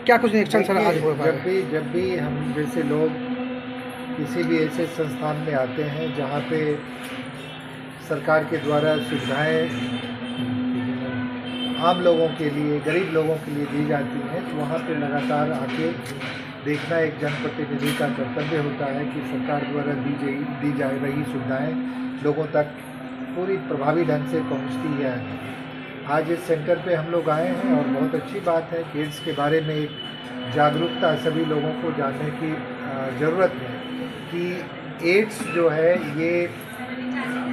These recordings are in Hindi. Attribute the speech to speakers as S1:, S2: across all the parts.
S1: क्या कुछ निरीक्षण सर आज हुआ?
S2: जब भी हम जैसे लोग किसी भी ऐसे संस्थान में आते हैं जहाँ पे सरकार के द्वारा सुविधाएं आम लोगों के लिए, गरीब लोगों के लिए दी जाती हैं, तो वहाँ पे लगातार आके देखना एक जनप्रतिनिधि का कर्तव्य होता है कि सरकार द्वारा दी जा रही सुविधाएं लोगों तक पूरी प्रभावी ढंग से पहुँचती है। आज इस सेंटर पे हम लोग आए हैं और बहुत अच्छी बात है कि एड्स के बारे में एक जागरूकता सभी लोगों को जानने की ज़रूरत है कि एड्स जो है ये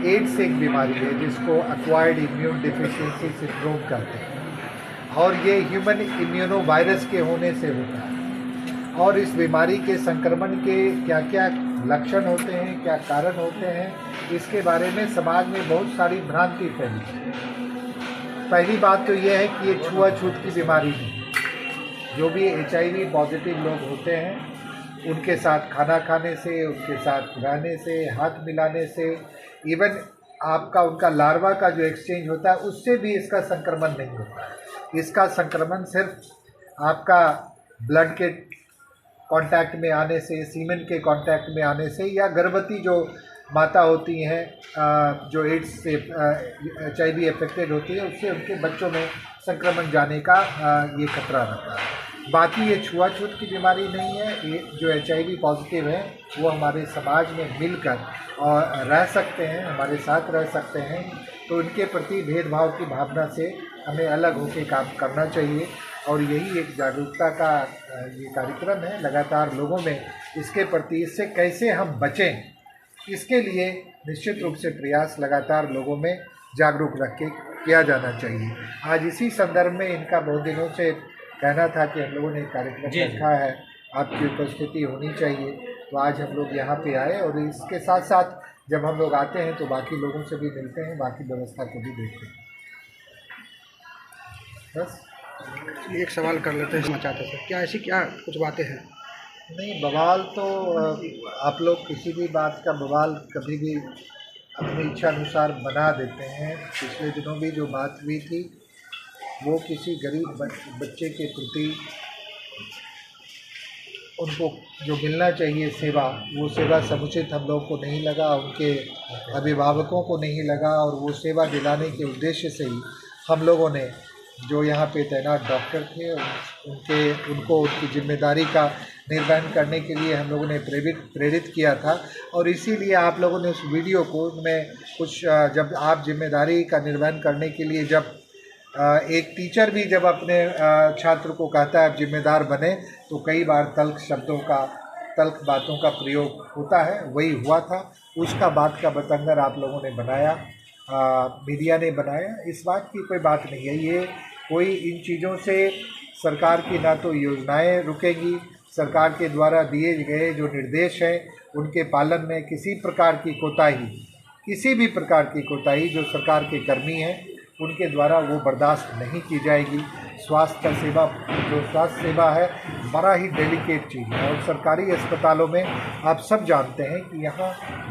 S2: एड्स एक बीमारी है जिसको एक्वायर्ड इम्यून डिफिशिएंसी सिंड्रोम कहते हैं और ये ह्यूमन इम्यूनो वायरस के होने से होता है। और इस बीमारी के संक्रमण के क्या क्या लक्षण होते हैं, क्या कारण होते हैं, इसके बारे में समाज में बहुत सारी भ्रांति फैली है। पहली बात तो ये है कि ये छुआछूत की बीमारी है। जो भी HIV पॉजिटिव लोग होते हैं उनके साथ खाना खाने से, उनके साथ रहने से, हाथ मिलाने से, इवन आपका उनका लार्वा का जो एक्सचेंज होता है उससे भी इसका संक्रमण नहीं होता है। इसका संक्रमण सिर्फ आपका ब्लड के कांटेक्ट में आने से, सीमेन के कांटेक्ट में आने से, या गर्भवती जो माता होती हैं जो एड्स से HIV इफेक्टेड होती है उससे उनके बच्चों में संक्रमण जाने का ये खतरा रहता है। बाकी ये छुआछूत की बीमारी नहीं है। ये जो HIV पॉजिटिव है वो हमारे समाज में मिलकर और रह सकते हैं, हमारे साथ रह सकते हैं, तो उनके प्रति भेदभाव की भावना से हमें अलग होकर काम करना चाहिए। और यही एक जागरूकता का ये कार्यक्रम है। लगातार लोगों में इसके प्रति, इससे कैसे हम बचें, इसके लिए निश्चित रूप से प्रयास लगातार लोगों में जागरूक रख के किया जाना चाहिए। आज इसी संदर्भ में इनका बहुत दिनों से कहना था कि हम लोगों ने एक कार्यक्रम रखा है, आपकी उपस्थिति होनी चाहिए, तो आज हम लोग यहाँ पे आए और इसके साथ साथ जब हम लोग आते हैं तो बाकी लोगों से भी मिलते हैं, बाकी व्यवस्था को भी देखते हैं। बस
S1: एक सवाल कर लेते हैं चाहते थे, क्या ऐसी क्या कुछ बातें हैं?
S2: नहीं, बवाल तो आप लोग किसी भी बात का बवाल कभी भी अपनी इच्छा अनुसार बना देते हैं। पिछले दिनों भी जो बात हुई थी वो किसी गरीब बच्चे के प्रति उनको जो मिलना चाहिए सेवा, वो सेवा समुचित हम लोग को नहीं लगा, उनके अभिभावकों को नहीं लगा, और वो सेवा दिलाने के उद्देश्य से ही हम लोगों ने जो यहाँ पे तैनात डॉक्टर थे उनको उनकी जिम्मेदारी का निर्वहन करने के लिए हम लोगों ने प्रेरित किया था। और इसीलिए आप लोगों ने उस वीडियो को उनमें कुछ जब आप जिम्मेदारी का निर्वहन करने के लिए, जब एक टीचर भी जब अपने छात्र को कहता है आप जिम्मेदार बने, तो कई बार तल्ख बातों का प्रयोग होता है, वही हुआ था। उसका बात का बतंगर आप लोगों ने बनाया, मीडिया ने बनाया। इस बात की कोई बात नहीं है। ये कोई इन चीज़ों से सरकार की ना तो योजनाएं रुकेगी, सरकार के द्वारा दिए गए जो निर्देश हैं उनके पालन में किसी प्रकार की कोताही जो सरकार के कर्मी हैं उनके द्वारा वो बर्दाश्त नहीं की जाएगी। स्वास्थ्य सेवा है बड़ा ही डेलिकेट चीज़ है, और सरकारी अस्पतालों में आप सब जानते हैं कि यहाँ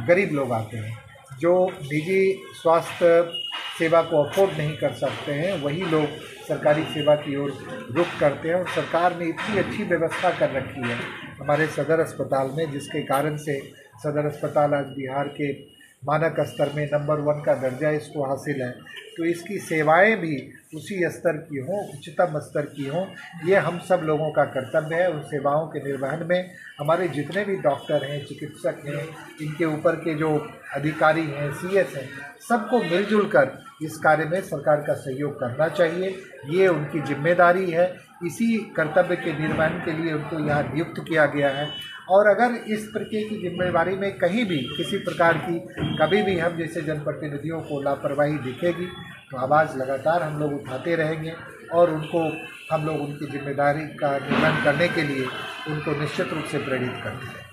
S2: गरीब लोग आते हैं जो निजी स्वास्थ्य सेवा को अफोर्ड नहीं कर सकते हैं, वही लोग सरकारी सेवा की ओर रुख करते हैं। और सरकार ने इतनी अच्छी व्यवस्था कर रखी है हमारे सदर अस्पताल में, जिसके कारण से सदर अस्पताल आज बिहार के मानक स्तर में नंबर 1 का दर्जा इसको हासिल है। तो इसकी सेवाएं भी उसी स्तर की हों, उच्चतम स्तर की हों, ये हम सब लोगों का कर्तव्य है। उन सेवाओं के निर्वहन में हमारे जितने भी डॉक्टर हैं, चिकित्सक हैं, इनके ऊपर के जो अधिकारी हैं, CS हैं, सबको मिलजुल कर इस कार्य में सरकार का सहयोग करना चाहिए। ये उनकी जिम्मेदारी है। इसी कर्तव्य के निर्वहन के लिए उनको यहाँ नियुक्त किया गया है। और अगर इस प्रकार की जिम्मेदारी में कहीं भी किसी प्रकार की कभी भी हम जैसे जनप्रतिनिधियों को लापरवाही दिखेगी तो आवाज़ लगातार हम लोग उठाते रहेंगे, और हम लोग उनकी जिम्मेदारी का निर्वहन करने के लिए उनको निश्चित रूप से प्रेरित करते हैं।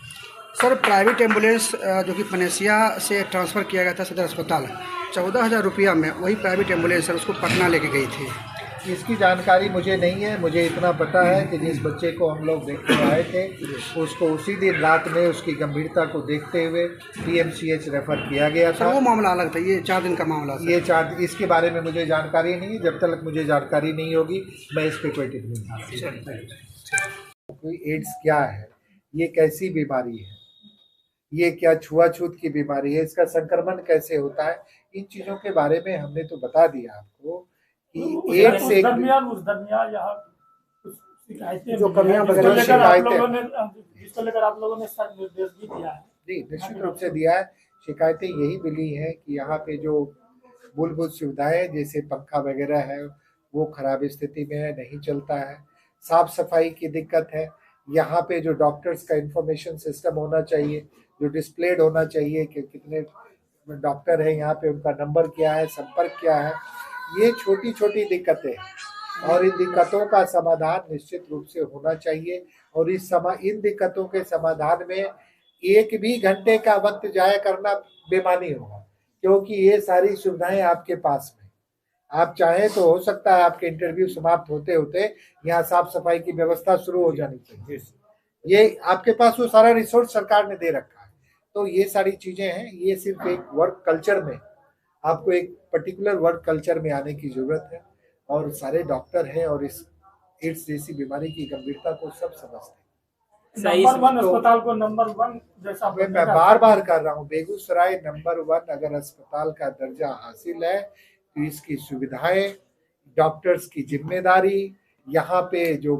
S1: सर, प्राइवेट एम्बुलेंस जो कि पनेसिया से ट्रांसफ़र किया गया था सदर अस्पताल, 14,000 रुपया में वही प्राइवेट एम्बुलेंस सर उसको पटना लेके गई थी।
S2: इसकी जानकारी मुझे नहीं है। मुझे इतना पता है कि जिस बच्चे को हम लोग देखने आए थे उसको उसी दिन रात में उसकी गंभीरता को देखते हुए पीएमसीएच रेफर किया गया था।
S1: वो मामला अलग था, ये 4 दिन का मामला था।
S2: ये 4 इसके बारे में मुझे जानकारी नहीं है। जब तक मुझे जानकारी नहीं होगी मैं इस पर कोई टिप्पणी नहीं करूँगा। कोई एड्स क्या है, ये कैसी बीमारी है, ये क्या छुआछूत की बीमारी है, इसका संक्रमण कैसे होता है, इन चीज़ों के बारे में हमने तो बता दिया आपको कि एड्स एक
S1: जो कमियां
S2: वगैरह
S3: जिसको लेकर आप लोगों ने सर निर्देश भी दिया है।
S2: जी, निश्चित रूप से दिया है। शिकायतें यही मिली हैं कि यहाँ पे जो मूलभूत सुविधाएं जैसे पंखा वगैरह है वो खराब स्थिति में है, नहीं चलता है। साफ सफाई की दिक्कत है। यहाँ पे जो डॉक्टर्स का इंफॉर्मेशन सिस्टम होना चाहिए, जो डिस्प्लेड होना चाहिए कि कितने डॉक्टर हैं यहाँ पे, उनका नंबर क्या है, संपर्क क्या है, ये छोटी छोटी दिक्कतें हैं और इन दिक्कतों का समाधान निश्चित रूप से होना चाहिए। और इन दिक्कतों के समाधान में एक भी घंटे का वक्त जाया करना बेमानी होगा, क्योंकि ये सारी सुविधाएं आपके पास में। आप चाहें तो हो सकता है आपके इंटरव्यू समाप्त होते होते यहाँ साफ सफाई की व्यवस्था शुरू हो जानी चाहिए। ये आपके पास वो सारा रिसोर्स सरकार ने दे रखा है। तो ये सारी चीजें हैं। ये सिर्फ एक वर्क कल्चर में, आपको एक पर्टिकुलर वर्क कल्चर में आने की जरूरत है। और सारे डॉक्टर हैं और इस एड्स जैसी बीमारी की गंभीरता को सब समझते हैं।
S3: नंबर 1 अस्पताल को नंबर 1 जैसा
S2: मैं बार बार कर रहा हूँ, बेगूसराय नंबर 1 अगर अस्पताल का दर्जा हासिल है तो इसकी सुविधाएं, डॉक्टर्स की जिम्मेदारी, यहाँ पे जो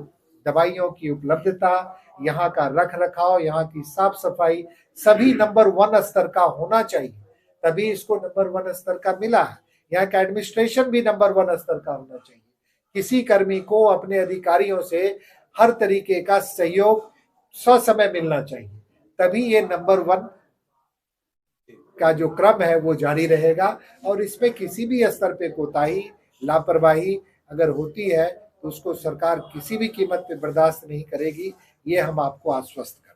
S2: दवाइयों की उपलब्धता, यहाँ का रख रखाव, यहाँ की साफ सफाई सभी नंबर 1 स्तर का होना चाहिए। तभी इसको नंबर 1 स्तर का मिला है। यहाँ का एडमिनिस्ट्रेशन भी नंबर 1 स्तर का होना चाहिए। किसी कर्मी को अपने अधिकारियों से हर तरीके का सहयोग ससमय मिलना चाहिए, तभी ये नंबर 1 का जो क्रम है वो जारी रहेगा। और इसमें किसी भी स्तर पे कोताही, लापरवाही अगर होती है तो उसको सरकार किसी भी कीमत पे बर्दाश्त नहीं करेगी। ये हम आपको आश्वस्त कर।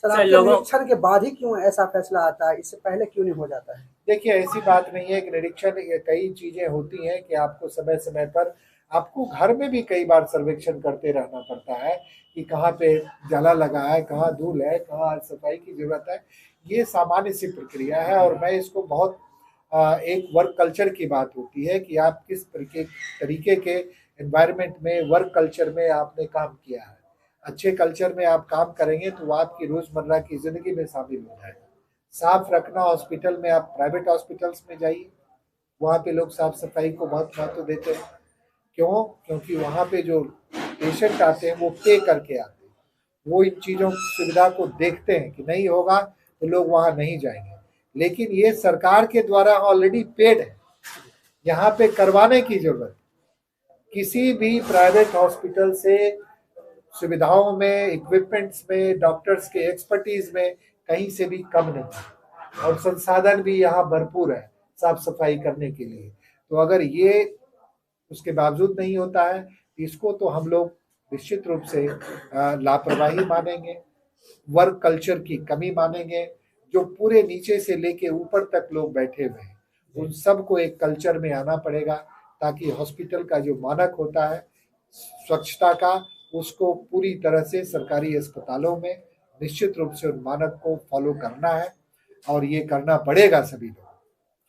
S1: सर, निरीक्षण के बाद ही क्यों ऐसा फैसला आता है, इससे पहले क्यों नहीं हो जाता है?
S2: देखिए, ऐसी बात नहीं है कि निरीक्षण, कई चीजें होती हैं कि आपको समय समय पर आपको घर में भी कई बार सर्वेक्षण करते रहना पड़ता है कि कहाँ पे जाला लगा है, कहाँ धूल है, कहाँ सफाई की जरूरत है। ये सामान्य सी प्रक्रिया है और मैं इसको बहुत एक वर्क कल्चर की बात होती है कि आप किस तरीके के एनवायरनमेंट में, वर्क कल्चर में आपने काम किया है। अच्छे कल्चर में आप काम करेंगे तो वो आपकी रोजमर्रा की जिंदगी में शामिल हो जाएगा। साफ रखना, हॉस्पिटल में, आप प्राइवेट हॉस्पिटल्स में जाइए, वहाँ पे लोग साफ सफाई को बहुत महत्व देते हैं। क्यों? क्योंकि वहाँ पे जो पेशेंट आते हैं वो पे करके आते हैं, वो इन चीज़ों की सुविधा को देखते हैं कि नहीं होगा तो लोग वहाँ नहीं जाएंगे। लेकिन ये सरकार के द्वारा ऑलरेडी पेड है, यहाँ पे करवाने की जरूरत। किसी भी प्राइवेट हॉस्पिटल से सुविधाओं में, इक्विपमेंट्स में, डॉक्टर्स के एक्सपर्टीज में कहीं से भी कम नहीं है और संसाधन भी यहाँ भरपूर है साफ सफाई करने के लिए। तो अगर ये उसके बावजूद नहीं होता है, इसको तो हम लोग निश्चित रूप से लापरवाही मानेंगे, वर्क कल्चर की कमी मानेंगे। जो पूरे नीचे से लेके ऊपर तक लोग बैठे हुए हैं, उन सबको एक कल्चर में आना पड़ेगा ताकि हॉस्पिटल का जो मानक होता है स्वच्छता का, उसको पूरी तरह से सरकारी अस्पतालों में निश्चित रूप से उन मानक को फॉलो करना है और ये करना पड़ेगा सभी लोग।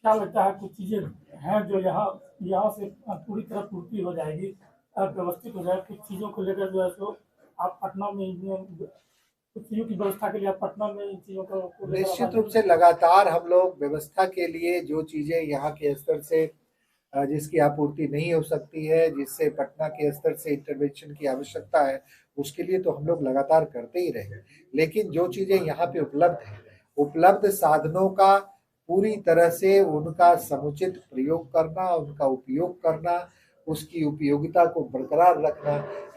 S3: क्या लगता है कुछ चीजें हैं जो यहाँ से पूरी तरह पूर्ति हो जाएगी, व्यवस्थित हो जाएगी? कुछ चीजों को लेकर जो है सो आप पटना में कुछ चीजों की व्यवस्था के लिए आप पटना में इन चीजों को
S2: निश्चित रूप से लगातार हम लोग व्यवस्था के लिए जो चीजें यहाँ के स्तर से जिसकी आपूर्ति नहीं हो सकती है, जिससे पटना के स्तर से इंटरवेंशन की आवश्यकता है, उसके लिए तो हम लोग लगातार करते ही रहे। लेकिन जो चीजें यहाँ पे उपलब्ध है, उपलब्ध साधनों का पूरी तरह से उनका समुचित प्रयोग करना, उनका उपयोग करना, उसकी उपयोगिता को बरकरार रखना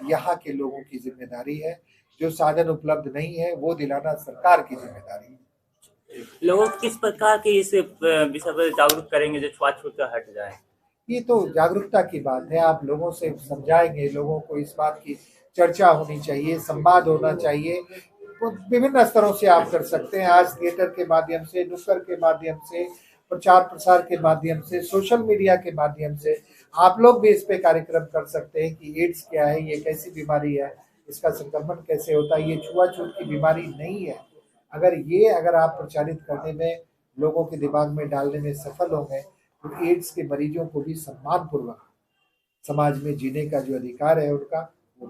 S2: यहाँ के लोगों की जिम्मेदारी है। जो साधन उपलब्ध नहीं है वो दिलाना सरकार की जिम्मेदारी है।
S4: लोगों को किस प्रकार के इस विषय पर जागरूक करेंगे जो छुआछूत हट जाए?
S2: ये तो जागरूकता की बात है। आप लोगों से समझाएंगे, लोगों को इस बात की चर्चा होनी चाहिए, संवाद होना चाहिए। तो विभिन्न स्तरों से आप कर सकते हैं। आज थिएटर के माध्यम से, नुक्कड़ के माध्यम से, प्रचार प्रसार के माध्यम से, सोशल मीडिया के माध्यम से आप लोग भी इस पे कार्यक्रम कर सकते हैं कि एड्स क्या है, ये कैसी बीमारी है, इसका संक्रमण कैसे होता है, ये छुआछूत की बीमारी नहीं है। अगर आप प्रचारित करने में, लोगों के दिमाग में डालने में सफल होंगे तो एड्स के मरीजों को भी सम्मानपूर्वक समाज में जीने का जो अधिकार है उनका, वो